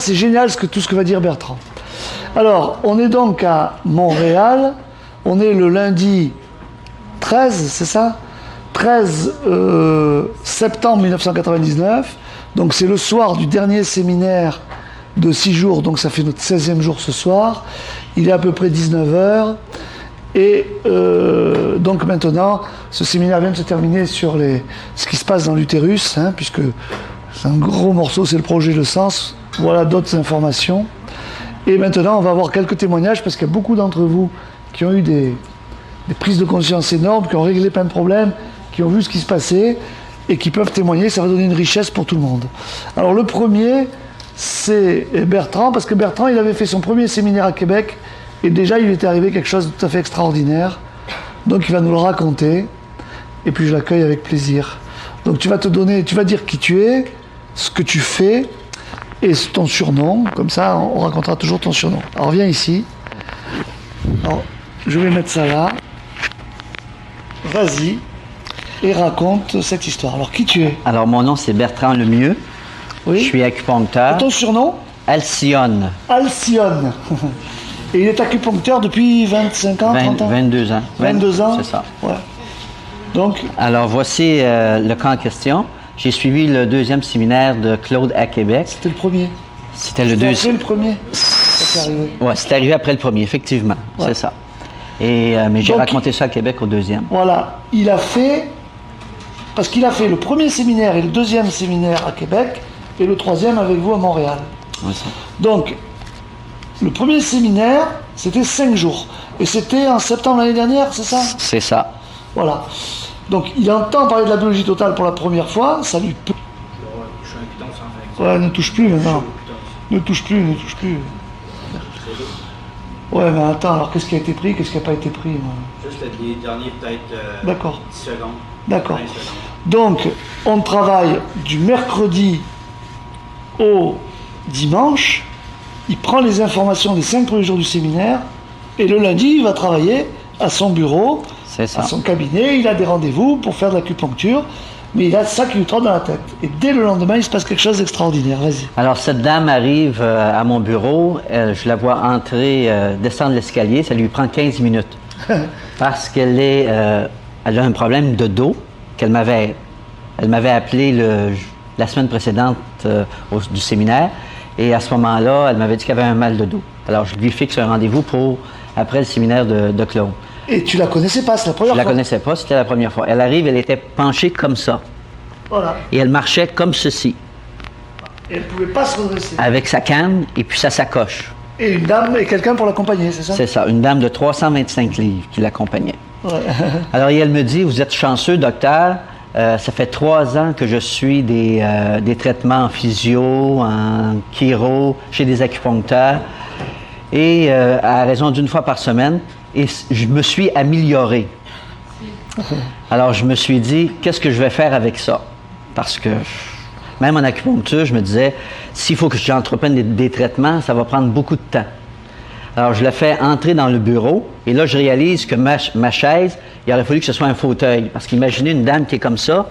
C'est génial tout ce que va dire Bertrand. Alors, on est donc à Montréal, on est le lundi 13, c'est ça 13 septembre 1999, donc c'est le soir du dernier séminaire de 6 jours, donc ça fait notre 16e jour ce soir. Il est à peu près 19h, et donc maintenant, ce séminaire vient de se terminer sur ce qui se passe dans l'utérus, hein, puisque c'est un gros morceau, c'est le projet de sens. Voilà d'autres informations. Et maintenant, on va avoir quelques témoignages, parce qu'il y a beaucoup d'entre vous qui ont eu des prises de conscience énormes, qui ont réglé plein de problèmes, qui ont vu ce qui se passait, et qui peuvent témoigner. Ça va donner une richesse pour tout le monde. Alors le premier, c'est Bertrand, parce que Bertrand, il avait fait son premier séminaire à Québec, et déjà, il était arrivé quelque chose de tout à fait extraordinaire. Donc il va nous le raconter, et puis je l'accueille avec plaisir. Donc tu vas dire qui tu es, ce que tu fais, et ton surnom, comme ça on racontera toujours ton surnom. Alors viens ici. Alors, je vais mettre ça là. Vas-y et raconte cette histoire. Alors qui tu es? Alors mon nom c'est Bertrand Lemieux. Oui. Je suis acupuncteur. Et ton surnom? Alcyone. Alcyone. Et il est acupuncteur depuis 25 ans, 30 ans? 22 ans. 22 ans? C'est ça. Ouais. Donc. Alors voici le cas en question. J'ai suivi le 2e séminaire de Claude à Québec. C'était le premier. C'était le 2e. C'était le premier. C'est arrivé. Ouais, c'est arrivé après le premier, effectivement. Ouais. C'est ça. Et mais j'ai raconté ça à Québec au 2e. Voilà, parce qu'il a fait le premier séminaire et le 2e séminaire à Québec et le 3e avec vous à Montréal. Ouais, ça. Donc, le premier séminaire, c'était 5 jours. Et c'était en septembre l'année dernière, c'est ça? C'est ça. Voilà. Donc, il entend parler de la biologie totale pour la première fois, ça lui peut... Ouais, ne touche plus maintenant. Ne touche plus. Ouais, mais attends, alors qu'est-ce qui a été pris, qu'est-ce qui n'a pas été pris moi? Juste les derniers, peut-être D'accord. 10 secondes. D'accord. 20 secondes. Donc, on travaille du mercredi au dimanche. Il prend les informations des 5 premiers jours du séminaire. Et le lundi, il va travailler à son bureau, C'est ça. à son cabinet. Il a des rendez-vous pour faire de l'acupuncture. Mais il a ça qui lui trotte dans la tête. Et dès le lendemain, il se passe quelque chose d'extraordinaire. Vas-y. Alors, cette dame arrive à mon bureau. Je la vois entrer, descendre l'escalier. Ça lui prend 15 minutes. Parce elle a un problème de dos elle m'avait appelé la semaine précédente du séminaire. Et à ce moment-là, elle m'avait dit qu'elle avait un mal de dos. Alors, je lui fixe un rendez-vous après le séminaire de Claude. Et tu la connaissais pas, c'est la première fois? Je la connaissais pas, c'était la première fois. Elle arrive, elle était penchée comme ça. Voilà. Et elle marchait comme ceci. Et elle ne pouvait pas se redresser. Avec sa canne et puis sa sacoche. Et une dame et quelqu'un pour l'accompagner, c'est ça? C'est ça, une dame de 325 livres qui l'accompagnait. Ouais. Alors, elle me dit, vous êtes chanceux, docteur. Ça fait 3 ans que je suis des traitements en physio, en chiro, chez des acupuncteurs. Et à raison d'une fois par semaine. Et je me suis amélioré. Alors, je me suis dit, qu'est-ce que je vais faire avec ça? Parce que, même en acupuncture, je me disais, s'il faut que j'entreprenne des traitements, ça va prendre beaucoup de temps. Alors, je le fais entrer dans le bureau, et là, je réalise que ma chaise, il aurait fallu que ce soit un fauteuil. Parce qu'imaginez une dame qui est comme ça.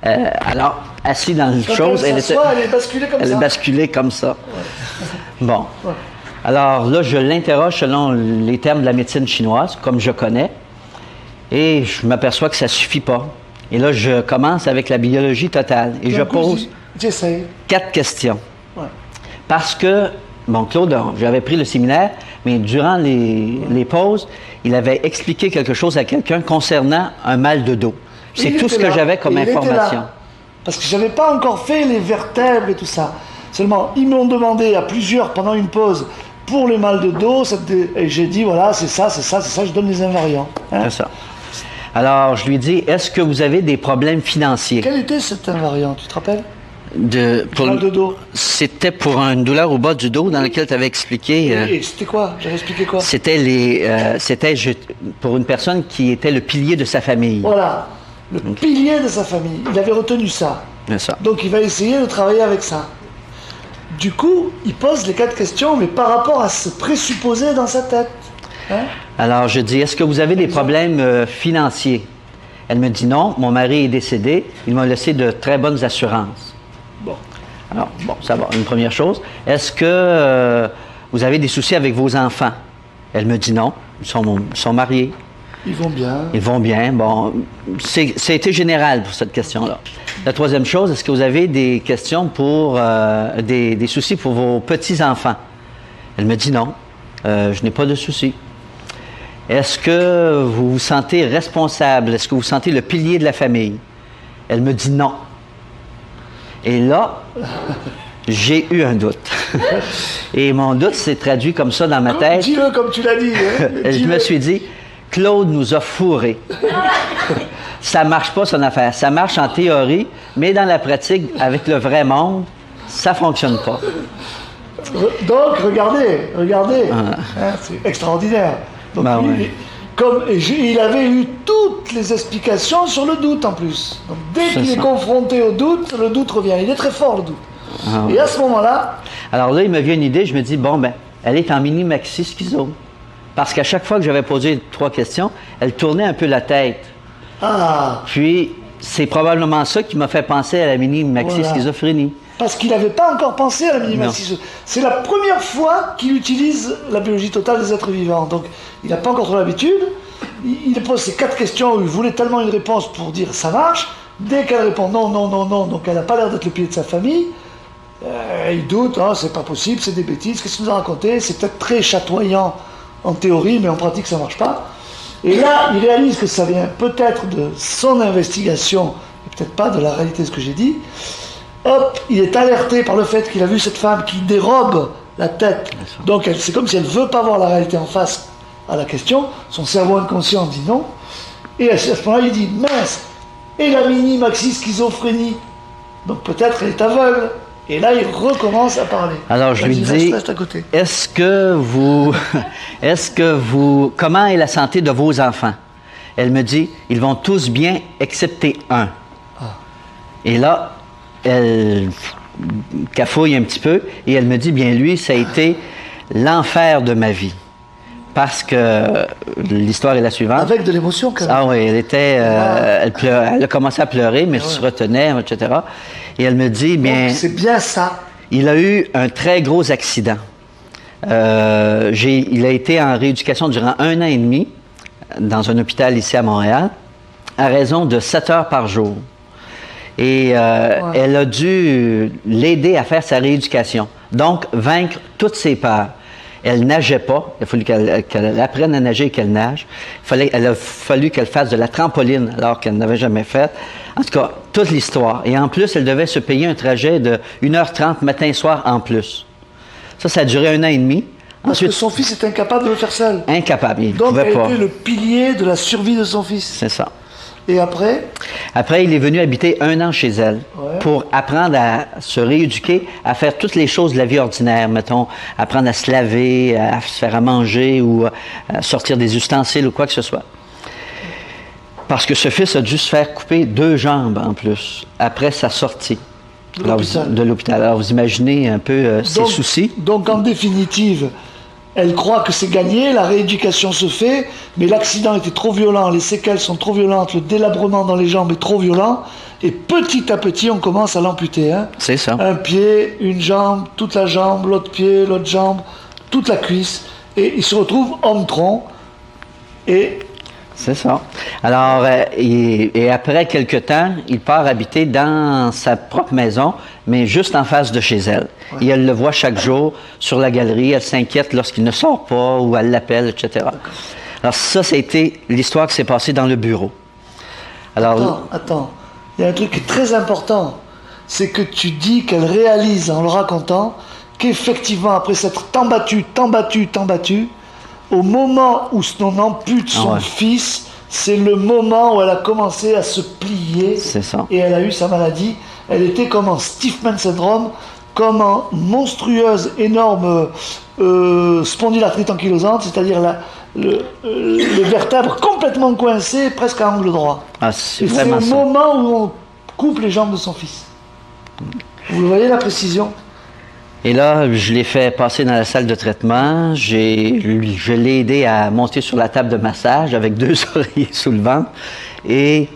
Alors, assise dans une chose, elle est basculée comme ça. Elle est basculée comme ça. Ouais. Bon. Ouais. Alors là, je l'interroge selon les termes de la médecine chinoise, comme je connais, et je m'aperçois que ça ne suffit pas. Et là, je commence avec la biologie totale, et je pose 4 questions. Ouais. Parce que, bon, Claude, j'avais pris le séminaire, mais durant les pauses, il avait expliqué quelque chose à quelqu'un concernant un mal de dos. C'est tout ce que j'avais comme information. Parce que je n'avais pas encore fait les vertèbres et tout ça. Seulement, ils m'ont demandé à plusieurs, pendant une pause, pour les mal de dos, et j'ai dit, voilà, c'est ça, je donne les invariants. Hein? C'est ça. Alors, je lui dis, est-ce que vous avez des problèmes financiers? Quel était cet invariant, tu te rappelles? Mal de dos. C'était pour une douleur au bas du dos dans laquelle tu avais expliqué. Et c'était quoi? J'avais expliqué quoi? C'était pour une personne qui était le pilier de sa famille. Voilà, le pilier de sa famille. Il avait retenu ça. C'est ça. Donc il va essayer de travailler avec ça. Du coup, il pose les 4 questions, mais par rapport à ce présupposé dans sa tête. Hein? Alors, je dis, est-ce que vous avez des problèmes financiers? Elle me dit non, mon mari est décédé, il m'a laissé de très bonnes assurances. Bon. Alors, bon, ça va, une première chose. Est-ce que vous avez des soucis avec vos enfants? Elle me dit non, ils sont mariés. Ils vont bien. Ils vont bien. Bon, c'était général pour cette question-là. La troisième chose, est-ce que vous avez des questions pour des soucis pour vos petits-enfants? Elle me dit non, je n'ai pas de soucis. Est-ce que vous vous sentez responsable? Est-ce que vous sentez le pilier de la famille? Elle me dit non. Et là, j'ai eu un doute. Et mon doute s'est traduit comme ça dans ma tête. Dis-le comme tu l'as dit. Hein? Je me suis dit, Claude nous a fourrés. Ça marche pas son affaire. Ça marche en théorie, mais dans la pratique, avec le vrai monde, ça fonctionne pas. Donc, regardez. Hein, c'est extraordinaire. Donc, Ben ouais. il avait eu toutes les explications sur le doute en plus. Donc, dès qu'il est confronté au doute, le doute revient. Il est très fort, le doute. Ah, Et à ce moment-là... Alors là, il me vient une idée. Je me dis, bon, ben, elle est en mini-maxi schizo. Parce qu'à chaque fois que j'avais posé 3 questions, elle tournait un peu la tête. Ah, Puis, c'est probablement ça qui m'a fait penser à la mini-maxi schizophrénie. parce qu'il n'avait pas encore pensé à la mini-maxi. C'est la première fois qu'il utilise la biologie totale des êtres vivants. Donc, il n'a pas encore trop l'habitude. Il pose ces 4 questions où il voulait tellement une réponse pour dire ça marche. Dès qu'elle répond non, donc elle n'a pas l'air d'être le pilier de sa famille. Il doute, hein, c'est pas possible, c'est des bêtises, qu'est-ce que vous a raconté? C'est peut-être très chatoyant en théorie, mais en pratique ça marche pas. Et là, il réalise que ça vient peut-être de son investigation, et peut-être pas de la réalité de ce que j'ai dit. Hop, il est alerté par le fait qu'il a vu cette femme qui dérobe la tête. Donc c'est comme si elle ne veut pas voir la réalité en face à la question. Son cerveau inconscient dit non. Et à ce moment-là, il dit mince, et la mini-maxi schizophrénie. Donc peut-être elle est aveugle. Et là, il recommence à parler. Alors, je lui dis, reste à côté. est-ce que vous, comment est la santé de vos enfants? Elle me dit, ils vont tous bien, excepté un. Et là, elle cafouille un petit peu, et elle me dit, bien lui, ça a été l'enfer de ma vie. Parce que l'histoire est la suivante. Avec de l'émotion, quand même. Ah oui, elle était, elle a commencé à pleurer, mais elle se retenait, etc. Et elle me dit, bien... Donc, c'est bien ça. Il a eu un très gros accident. Il a été en rééducation durant 1 an et demi dans un hôpital ici à Montréal, à raison de 7 heures par jour. Et elle a dû l'aider à faire sa rééducation. Donc, vaincre toutes ses peurs. Elle nageait pas. Il a fallu qu'elle apprenne à nager et qu'elle nage. Il a fallu qu'elle fasse de la trampoline alors qu'elle n'avait jamais fait. En tout cas, toute l'histoire. Et en plus, elle devait se payer un trajet de 1h30 matin et soir en plus. Ça a duré 1 an et demi. Parce que son fils est incapable de le faire seul. Incapable, il ne Donc, pouvait elle pas. était le pilier de la survie de son fils. C'est ça. Et après, Après, il est venu habiter 1 an chez elle pour apprendre à se rééduquer, à faire toutes les choses de la vie ordinaire, mettons, apprendre à se laver, à se faire à manger ou à sortir des ustensiles ou quoi que ce soit. Parce que ce fils a dû se faire couper 2 jambes en plus, après sa sortie de l'hôpital. Alors, vous imaginez un peu ses soucis. Donc, en définitive, elle croit que c'est gagné, la rééducation se fait, mais l'accident était trop violent, les séquelles sont trop violentes, le délabrement dans les jambes est trop violent, et petit à petit, on commence à l'amputer. Hein. C'est ça. Un pied, une jambe, toute la jambe, l'autre pied, l'autre jambe, toute la cuisse, et il se retrouve homme-tronc, et... C'est ça. Alors, et après quelque temps, il part habiter dans sa propre maison, mais juste en face de chez elle. Ouais. Et elle le voit chaque jour sur la galerie. Elle s'inquiète lorsqu'il ne sort pas ou elle l'appelle, etc. Alors ça, c'était l'histoire qui s'est passée dans le bureau. Alors, Attends. Il y a un truc qui est très important. C'est que tu dis qu'elle réalise en le racontant qu'effectivement, après s'être tant battue, au moment où on ampute son fils, c'est le moment où elle a commencé à se plier. C'est ça. Et elle a eu sa maladie. Elle était comme en Stiffman syndrome, comme en monstrueuse, énorme spondylarthrite ankylosante, c'est-à-dire les vertèbres complètement coincées, presque à angle droit. Ah, c'est vraiment ça. C'est au moment où on coupe les jambes de son fils. Vous le voyez, la précision? Et là, je l'ai fait passer dans la salle de traitement. Je l'ai aidé à monter sur la table de massage avec 2 oreillers sous le ventre. Et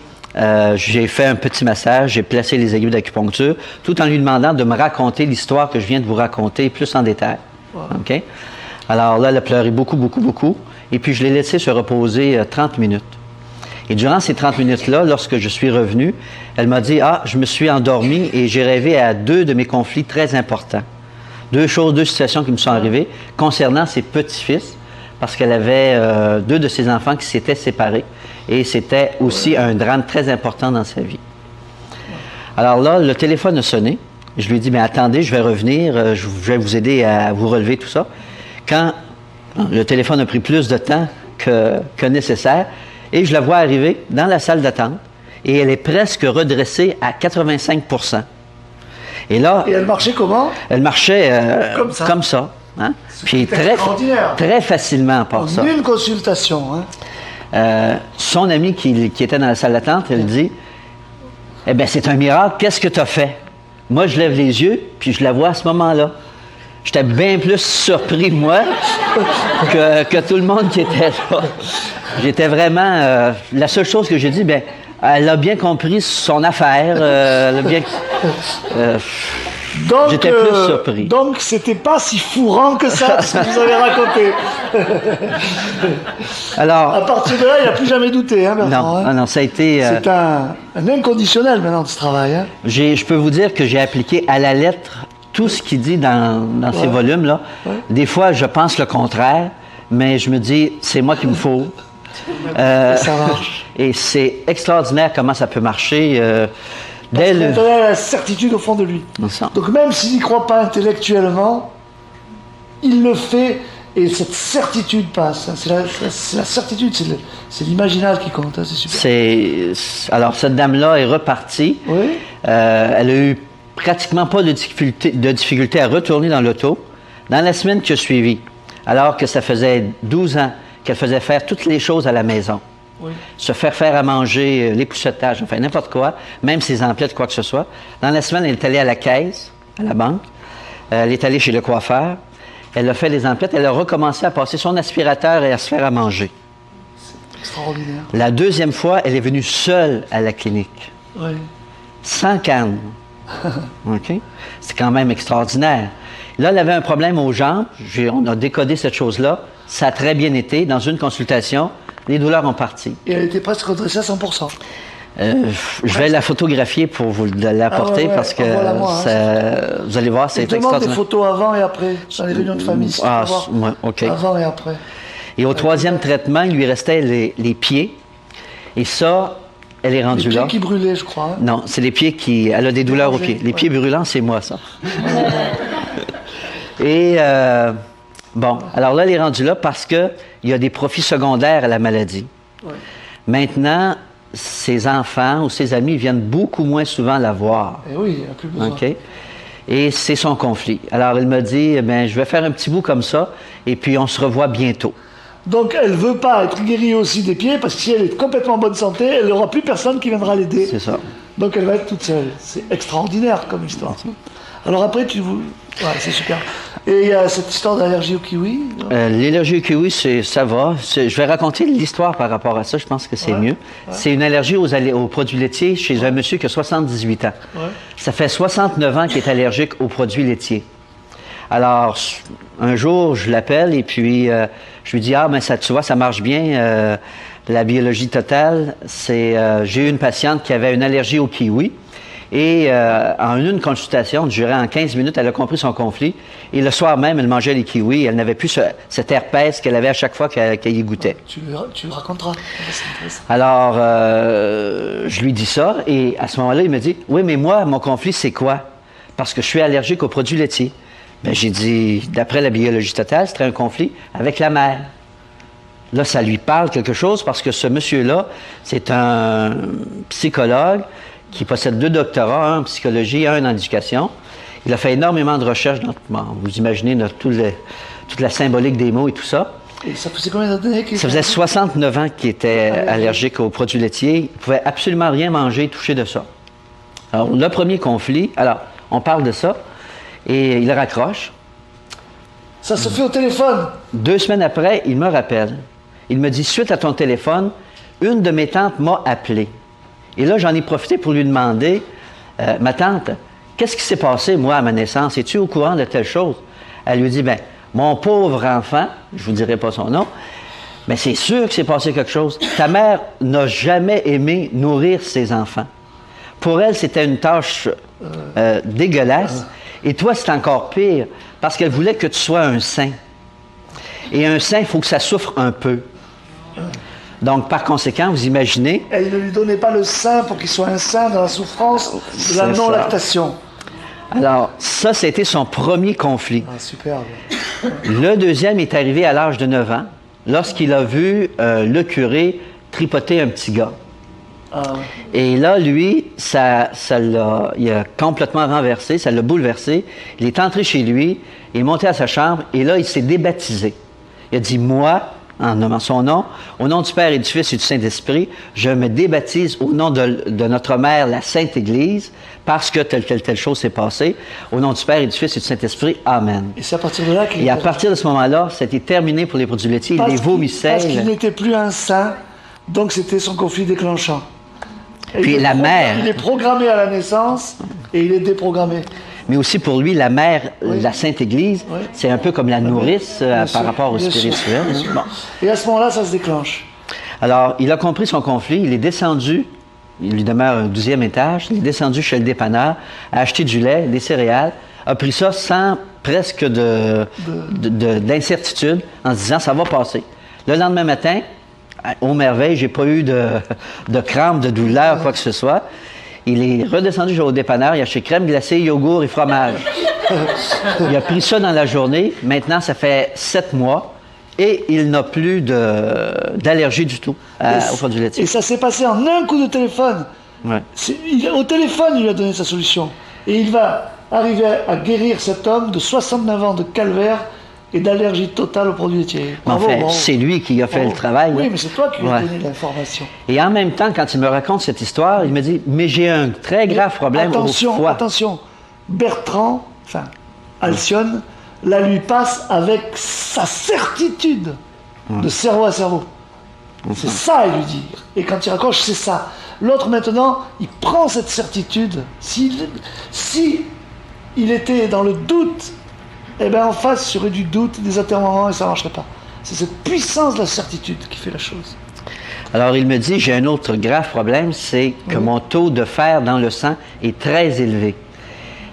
J'ai fait un petit massage, j'ai placé les aiguilles d'acupuncture, tout en lui demandant de me raconter l'histoire que je viens de vous raconter plus en détail. Wow. OK? Alors là, elle a pleuré beaucoup, beaucoup, beaucoup. Et puis, je l'ai laissé se reposer 30 minutes. Et durant ces 30 minutes-là, lorsque je suis revenu, elle m'a dit, « Ah, je me suis endormi et j'ai rêvé à 2 de mes conflits très importants. 2 situations qui me sont arrivées concernant ses petits-fils, parce qu'elle avait 2 de ses enfants qui s'étaient séparés. Et c'était aussi un drame très important dans sa vie. » Alors là, le téléphone a sonné. Je lui ai dit, « Mais attendez, je vais revenir, je vais vous aider à vous relever tout ça. » Quand le téléphone a pris plus de temps que nécessaire, et je la vois arriver dans la salle d'attente, et elle est presque redressée à 85 %. Et là... Et elle marchait comment? Elle marchait comme ça. Hein? Puis très facilement par ça. En une consultation. Hein? Son ami qui était dans la salle d'attente, elle dit, « Eh bien, c'est un miracle, qu'est-ce que tu as fait? » Moi, je lève les yeux, puis je la vois à ce moment-là. J'étais bien plus surpris, moi, que tout le monde qui était là. J'étais vraiment... la seule chose que j'ai dit, bien, elle a bien compris son affaire. J'étais plus surpris. Donc, c'était pas si fourrant que ça, ce que vous avez raconté. Alors... À partir de là, il n'a plus jamais douté, hein, Bertrand? Non, ça a été... C'est un inconditionnel, maintenant, de ce travail. Hein? Je peux vous dire que j'ai appliqué à la lettre tout ce qu'il dit dans ces volumes-là. Ouais. Des fois, je pense le contraire, mais je me dis, c'est moi qu'il me faut. Ça marche. Et c'est extraordinaire comment ça peut marcher. Parce qu'il a la certitude au fond de lui. Donc même s'il n'y croit pas intellectuellement, il le fait et cette certitude passe. C'est la certitude, c'est l'imaginal qui compte, hein, c'est super. Alors cette dame-là est repartie. Oui. Elle a eu pratiquement pas de difficulté à retourner dans l'auto dans la semaine qui a suivi, alors que ça faisait 12 ans qu'elle faisait faire toutes les choses à la maison. Oui. Se faire à manger, l'époussetage, enfin n'importe quoi, même ses emplettes, quoi que ce soit. Dans la semaine, elle est allée à la caisse, à la banque. Elle est allée chez le coiffeur. Elle a fait les emplettes. Elle a recommencé à passer son aspirateur et à se faire à manger. C'est extraordinaire. La deuxième fois, elle est venue seule à la clinique. Oui. Sans canne. OK? C'est quand même extraordinaire. Là, elle avait un problème aux jambes. On a décodé cette chose-là. Ça a très bien été. Dans une consultation, les douleurs ont parti. Et elle était presque redressée à 100%. Je vais la photographier pour vous l'apporter parce que vous allez voir, c'est extraordinaire. Des photos avant et après, dans les réunions de famille. Si OK. Avant et après. Et au troisième traitement, il lui restait les pieds. Et ça, elle est rendue là. Les pieds qui brûlaient, je crois. Hein? Non, c'est les pieds qui... Elle a des douleurs aux pieds. Les pieds brûlants, c'est moi, ça. Et... bon, alors là, elle est rendue là parce qu'il y a des profits secondaires à la maladie. Ouais. Maintenant, ses enfants ou ses amis viennent beaucoup moins souvent la voir. Et oui, il n'y a plus besoin. OK? Et c'est son conflit. Alors, elle me dit, je vais faire un petit bout comme ça, et puis on se revoit bientôt. Donc, elle ne veut pas être guérie aussi des pieds, parce que si elle est complètement en bonne santé, elle n'aura plus personne qui viendra l'aider. C'est ça. Donc, elle va être toute seule. C'est extraordinaire comme histoire. Alors après, ouais, c'est super. Et il y a cette histoire d'allergie au kiwi? L'allergie au kiwi, ça va. Je vais raconter l'histoire par rapport à ça. Je pense que c'est mieux. Ouais. C'est une allergie aux produits laitiers chez un monsieur qui a 78 ans. Ouais. Ça fait 69 ans qu'il est allergique aux produits laitiers. Alors, un jour, je l'appelle et puis je lui dis, tu vois, ça marche bien. La biologie totale, j'ai eu une patiente qui avait une allergie au kiwi. Et en une consultation, durée en 15 minutes, elle a compris son conflit. Et le soir même, elle mangeait les kiwis. Elle n'avait plus cet herpès qu'elle avait à chaque fois qu'elle y goûtait. Tu le raconteras. Alors, je lui dis ça. Et à ce moment-là, il me dit, oui, mais moi, mon conflit, c'est quoi? Parce que je suis allergique aux produits laitiers. Bien, j'ai dit, d'après la biologie totale, c'était un conflit avec la mère. Là, ça lui parle quelque chose parce que ce monsieur-là, c'est un psychologue qui possède 2 doctorats, un en psychologie et un en éducation. Il a fait énormément de recherches. Vous imaginez toute la symbolique des mots et tout ça. Et ça faisait combien d'années qu'il... Ça faisait 69 ans qu'il était allergique aux produits laitiers. Il ne pouvait absolument rien manger et toucher de ça. Alors, le premier conflit, on parle de ça, et il raccroche. Ça se fait au téléphone? 2 semaines après, il me rappelle. Il me dit, suite à ton téléphone, une de mes tantes m'a appelé. Et là, j'en ai profité pour lui demander, ma tante, qu'est-ce qui s'est passé, moi, à ma naissance? Es-tu au courant de telle chose? Elle lui dit, ben, mon pauvre enfant, je vous dirai pas son nom, mais c'est sûr que s'est passé quelque chose. Ta mère n'a jamais aimé nourrir ses enfants. Pour elle, c'était une tâche dégueulasse. Et toi, c'est encore pire, parce qu'elle voulait que tu sois un saint. Et un saint, il faut que ça souffre un peu. Donc, par conséquent, vous imaginez... Elle ne lui donnait pas le sein pour qu'il soit un saint dans la souffrance de la non-lactation. Alors, ça a été son premier conflit. Ah, superbe. Le deuxième est arrivé à l'âge de 9 ans, lorsqu'il a vu le curé tripoter un petit gars. Ah, ouais. Et là, lui, il a complètement renversé, ça l'a bouleversé. Il est entré chez lui, il est monté à sa chambre, et là, il s'est débaptisé. Il a dit, moi, en nommant son nom, au nom du Père et du Fils et du Saint-Esprit, je me débaptise au nom de notre Mère, la Sainte Église, parce que telle chose s'est passée. Au nom du Père et du Fils et du Saint-Esprit, Amen. Et c'est à partir de là qu'il... Et à partir de ce moment-là, c'était terminé pour les produits laitiers. Il les vomissait. Parce qu'il n'était plus un saint, donc c'était son conflit déclenchant. Et puis la mère... Il est programmé à la naissance et il est déprogrammé. Mais aussi pour lui, la mère, la Sainte Église, c'est un peu comme la nourrice par rapport au spirituel. Bon. Et à ce moment-là, ça se déclenche. Alors, il a compris son conflit, il est descendu, il lui demeure un 12e étage, il est descendu chez le dépanneur, a acheté du lait, des céréales, a pris ça sans presque d'incertitude, en se disant, ça va passer. Le lendemain matin, aux merveilles, j'ai pas eu de crampes, de douleur, quoi que ce soit. Il est redescendu au dépanneur, il a acheté crème glacée, yogourt et fromage. Il a pris ça dans la journée. Maintenant, ça fait 7 mois et il n'a plus d'allergie du tout aux produits laitiers. Et ça s'est passé en un coup de téléphone. Ouais. Au téléphone, il lui a donné sa solution. Et il va arriver à guérir cet homme de 69 ans de calvaire et d'allergie totale aux produits laitiers. En fait, c'est lui qui a fait le travail. Oui, là. mais c'est toi qui lui as donné l'information. Et en même temps, quand il me raconte cette histoire, il me dit, mais j'ai un très grave problème au foie. Attention, Bertrand, Alcyone, la lui passe avec sa certitude de cerveau à cerveau. C'est ça, il lui dit. Et quand il raccroche, c'est ça. L'autre, maintenant, il prend cette certitude. Si il était dans le doute, eh bien en face, il y aurait du doute, des atermoiements et ça ne marcherait pas. C'est cette puissance de la certitude qui fait la chose. Alors il me dit, j'ai un autre grave problème, c'est que mon taux de fer dans le sang est très élevé.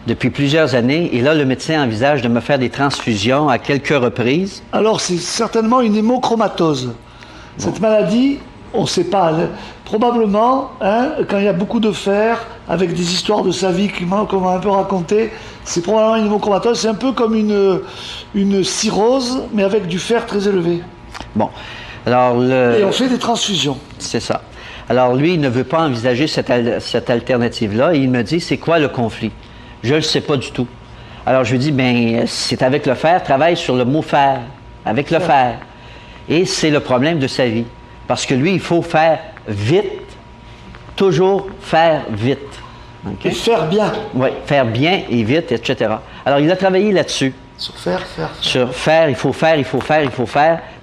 Depuis plusieurs années, et là le médecin envisage de me faire des transfusions à quelques reprises. Alors c'est certainement une hémochromatose. Cette maladie, on ne sait pas. Probablement, quand il y a beaucoup de fer, avec des histoires de sa vie qu'on m'a un peu racontées, c'est probablement une hémochromatose. C'est un peu comme une cirrhose, mais avec du fer très élevé. Bon. Alors et on fait des transfusions. C'est ça. Alors lui, il ne veut pas envisager cette alternative-là. Et il me dit, c'est quoi le conflit? Je ne le sais pas du tout. Alors je lui dis, bien, c'est avec le fer, travaille sur le mot fer, avec le fer. Et c'est le problème de sa vie. Parce que lui, il faut faire vite, toujours faire vite. Okay? Et faire bien. Oui, faire bien et vite, etc. Alors, il a travaillé là-dessus. Sur faire. Sur faire, il faut faire.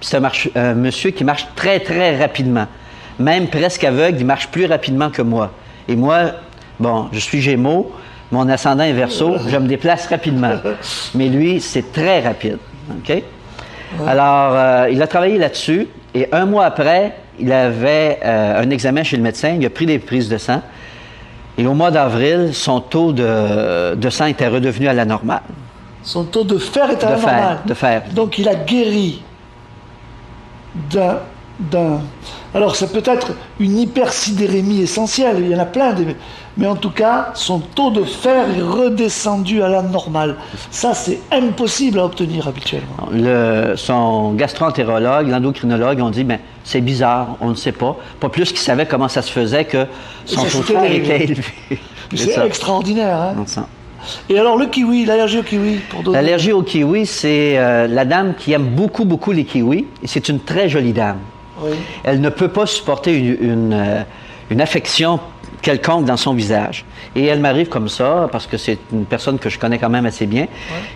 Puis c'est un monsieur qui marche très, très rapidement. Même presque aveugle, il marche plus rapidement que moi. Et moi, bon, je suis Gémeaux, mon ascendant est Verseau, je me déplace rapidement. Mais lui, c'est très rapide. OK? Ouais. Alors, il a travaillé là-dessus. Et un mois après, il avait un examen chez le médecin, il a pris des prises de sang. Et au mois d'avril, son taux de sang était redevenu à la normale. Son taux de fer était à la normale. De fer. Donc il a guéri d'un... Alors ça peut être une hypersidérémie essentielle, il y en a plein, mais en tout cas, son taux de fer est redescendu à la normale. Ça, c'est impossible à obtenir habituellement. Son gastro-entérologue, l'endocrinologue ont dit, ben c'est bizarre, on ne sait pas. Pas plus qu'ils savaient comment ça se faisait que son taux de fer était élevé. C'est extraordinaire, hein? Ça. Et alors le kiwi, l'allergie au kiwi pour d'autres... L'allergie au kiwi, c'est la dame qui aime beaucoup, beaucoup les kiwis. Et c'est une très jolie dame. Oui. Elle ne peut pas supporter une affection quelconque dans son visage. Et elle m'arrive comme ça, parce que c'est une personne que je connais quand même assez bien. Ouais.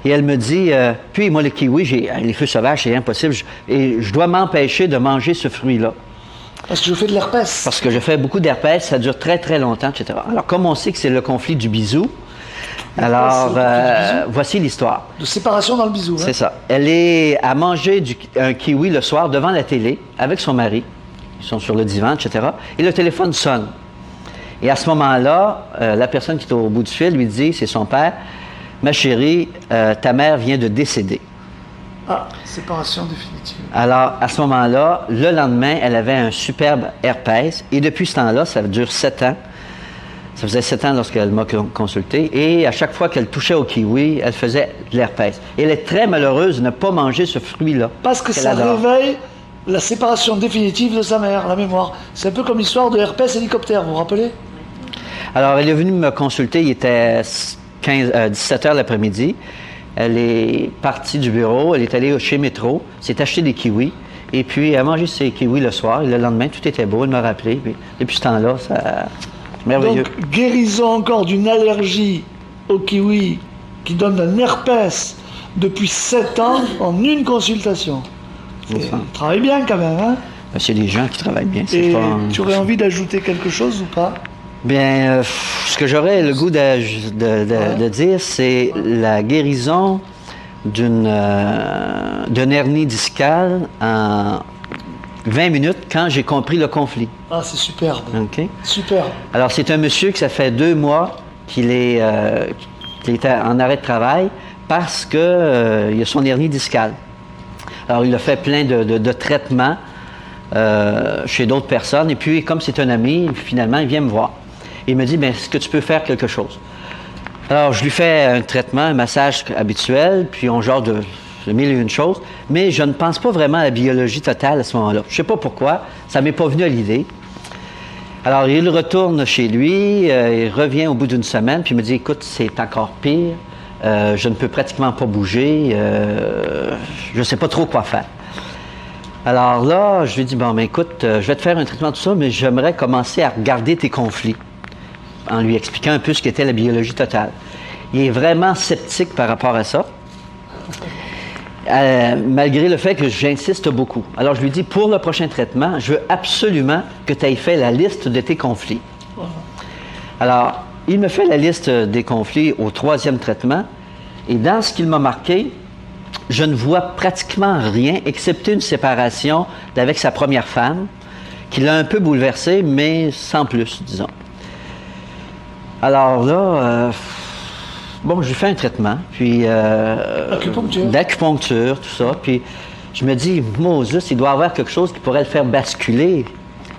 Et elle me dit, puis moi, le kiwi, les fruits sauvages, c'est impossible. Et je dois m'empêcher de manger ce fruit-là. Parce que je fais de l'herpès. Parce que je fais beaucoup d'herpès, ça dure très très longtemps, etc. Alors, comme on sait que c'est le conflit du bisou, alors voici l'histoire. De séparation dans le bisou. C'est ça. Elle a mangé un kiwi le soir devant la télé avec son mari. Ils sont sur le divan, etc. Et le téléphone sonne. Et à ce moment-là, la personne qui est au bout du fil lui dit, c'est son père, « Ma chérie, ta mère vient de décéder. » Ah, séparation définitive. Alors, à ce moment-là, le lendemain, elle avait un superbe herpès. Et depuis ce temps-là, ça dure 7 ans. Ça faisait 7 ans lorsqu'elle m'a consulté. Et à chaque fois qu'elle touchait au kiwi, elle faisait de l'herpès. Et elle est très malheureuse de ne pas manger ce fruit-là. Parce que ça réveille la séparation définitive de sa mère, la mémoire. C'est un peu comme l'histoire de herpès hélicoptère, vous vous rappelez? Alors, elle est venue me consulter. Il était 17 h l'après-midi. Elle est partie du bureau. Elle est allée chez Métro. S'est acheté des kiwis. Et puis, elle a mangé ses kiwis le soir. Et le lendemain, tout était beau. Elle m'a rappelé. Puis, depuis ce temps-là, ça... merveilleux. Donc, guérison encore d'une allergie au kiwi qui donne un herpès depuis 7 ans en une consultation. Travaille bien quand même, hein? Ben, c'est des gens qui travaillent bien. Et tu aurais envie d'ajouter quelque chose ou pas? Bien, ce que j'aurais le goût de dire, c'est la guérison d'une hernie discale en 20 minutes quand j'ai compris le conflit. Ah, c'est superbe. OK? Superbe. Alors, c'est un monsieur qui ça fait 2 mois qu'il est en arrêt de travail parce qu'il a son hernie discale. Alors, il a fait plein de traitements chez d'autres personnes. Et puis, comme c'est un ami, finalement, il vient me voir. Il me dit, bien, est-ce que tu peux faire quelque chose? Alors, je lui fais un traitement, un massage habituel, puis on genre de mille et une choses, mais je ne pense pas vraiment à la biologie totale à ce moment-là. Je ne sais pas pourquoi, ça ne m'est pas venu à l'idée. Alors, il retourne chez lui, il revient au bout d'une semaine, puis il me dit, écoute, c'est encore pire, je ne peux pratiquement pas bouger, je ne sais pas trop quoi faire. Alors là, je lui dis, bon, ben écoute, je vais te faire un traitement de tout ça, mais j'aimerais commencer à regarder tes conflits, en lui expliquant un peu ce qu'était la biologie totale. Il est vraiment sceptique par rapport à ça, malgré le fait que j'insiste beaucoup. Alors je lui dis, pour le prochain traitement, je veux absolument que tu aies fait la liste de tes conflits. Alors, il me fait la liste des conflits au 3e traitement, et dans ce qu'il m'a marqué, je ne vois pratiquement rien, excepté une séparation avec sa première femme, qui l'a un peu bouleversé, mais sans plus, disons. Alors là, bon, je lui fais un traitement, puis d'acupuncture, tout ça, puis je me dis, Moses, il doit y avoir quelque chose qui pourrait le faire basculer,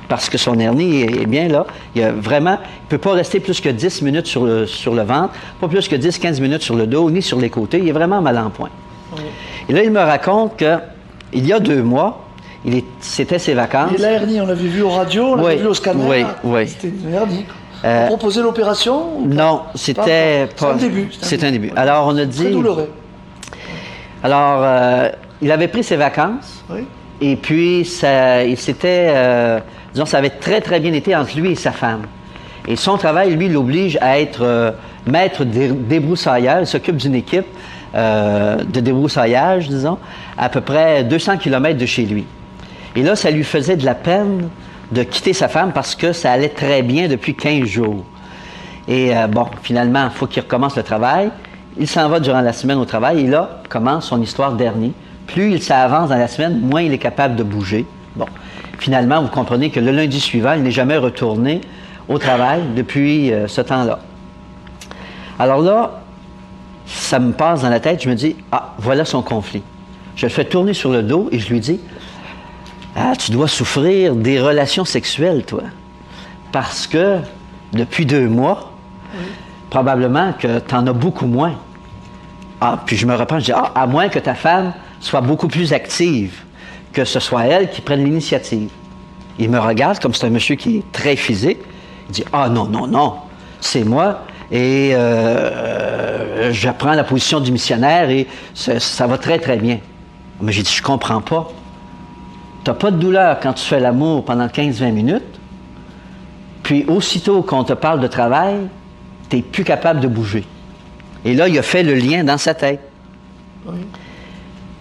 parce que son hernie est bien là. Il ne peut pas rester plus que 10 minutes sur le ventre, pas plus que 10-15 minutes sur le dos, ni sur les côtés. Il est vraiment mal en point. Oui. Et là, il me raconte qu'il y a 2 mois, c'était ses vacances. Et la hernie, on l'avait vu aux radios, on l'avait vu au scanner. Oui. C'était une hernie. On proposait l'opération? Non, c'était pas... C'est un début. Alors, on a dit... Très douloureux. Alors, il avait pris ses vacances. Oui. Et puis, il s'était... disons, ça avait très, très bien été entre lui et sa femme. Et son travail, lui, l'oblige à être maître débroussailleur. Il s'occupe d'une équipe de débroussaillage, disons, à peu près 200 km de chez lui. Et là, ça lui faisait de la peine de quitter sa femme parce que ça allait très bien depuis 15 jours. Et bon, finalement, il faut qu'il recommence le travail. Il s'en va durant la semaine au travail et là commence son histoire d'hernie. Plus il s'avance dans la semaine, moins il est capable de bouger. Bon, finalement, vous comprenez que le lundi suivant, il n'est jamais retourné au travail depuis ce temps-là. Alors là, ça me passe dans la tête, je me dis, ah, voilà son conflit. Je le fais tourner sur le dos et je lui dis, ah, tu dois souffrir des relations sexuelles, toi. Parce que depuis 2 mois, probablement que tu en as beaucoup moins. Ah, puis je me reprends, je dis, ah, à moins que ta femme soit beaucoup plus active, que ce soit elle qui prenne l'initiative. Il me regarde, comme c'est un monsieur qui est très physique, il dit, ah non, non, non, c'est moi, et je prends la position du missionnaire et ça va très, très bien. Mais j'ai dit, je comprends pas. Tu n'as pas de douleur quand tu fais l'amour pendant 15-20 minutes, puis aussitôt qu'on te parle de travail, tu n'es plus capable de bouger. Et là, il a fait le lien dans sa tête. Oui.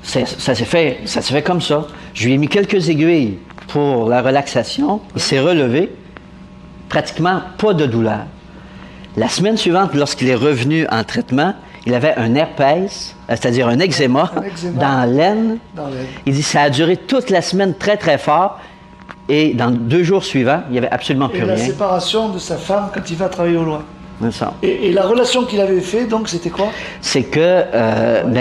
Ça s'est fait comme ça. Je lui ai mis quelques aiguilles pour la relaxation. Il s'est relevé, pratiquement pas de douleur. La semaine suivante, lorsqu'il est revenu en traitement, il avait un herpès, c'est-à-dire un eczéma, dans l'aine. Il dit ça a duré toute la semaine très, très fort. Et dans 2 jours suivants, il n'y avait absolument plus Et rien. la séparation de sa femme quand il va travailler au loin. C'est ça. Et la relation qu'il avait fait, donc, c'était quoi? C'est que,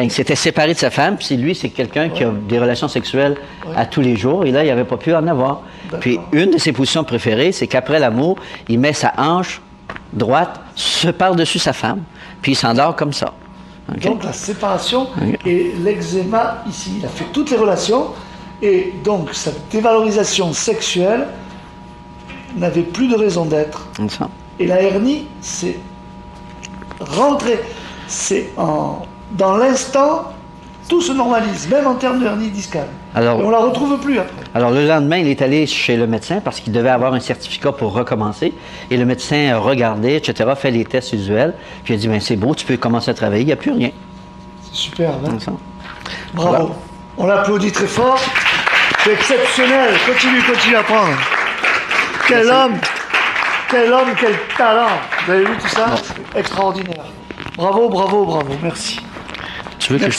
il s'était séparé de sa femme, puis lui, c'est quelqu'un qui a des relations sexuelles à tous les jours, et là, il n'avait pas pu en avoir. Puis, une de ses positions préférées, c'est qu'après l'amour, il met sa hanche droite par-dessus sa femme, puis il s'endort comme ça. Okay? Donc, la séparation et l'eczéma ici. Il a fait toutes les relations, et donc, sa dévalorisation sexuelle n'avait plus de raison d'être. C'est ça. Et la hernie, c'est rentré, dans l'instant, tout se normalise, même en termes de hernie discale. Alors, et on la retrouve plus après. Alors, le lendemain, il est allé chez le médecin parce qu'il devait avoir un certificat pour recommencer. Et le médecin a regardé, etc., fait les tests usuels. Puis il a dit, ben, c'est beau, tu peux commencer à travailler, il n'y a plus rien. C'est super, hein? C'est ça. Bravo. Voilà. On l'applaudit très fort. C'est exceptionnel. Continue à prendre. Quel homme, quel talent. Vous avez vu tout ça? Extraordinaire. Bravo. Merci. Tu veux que je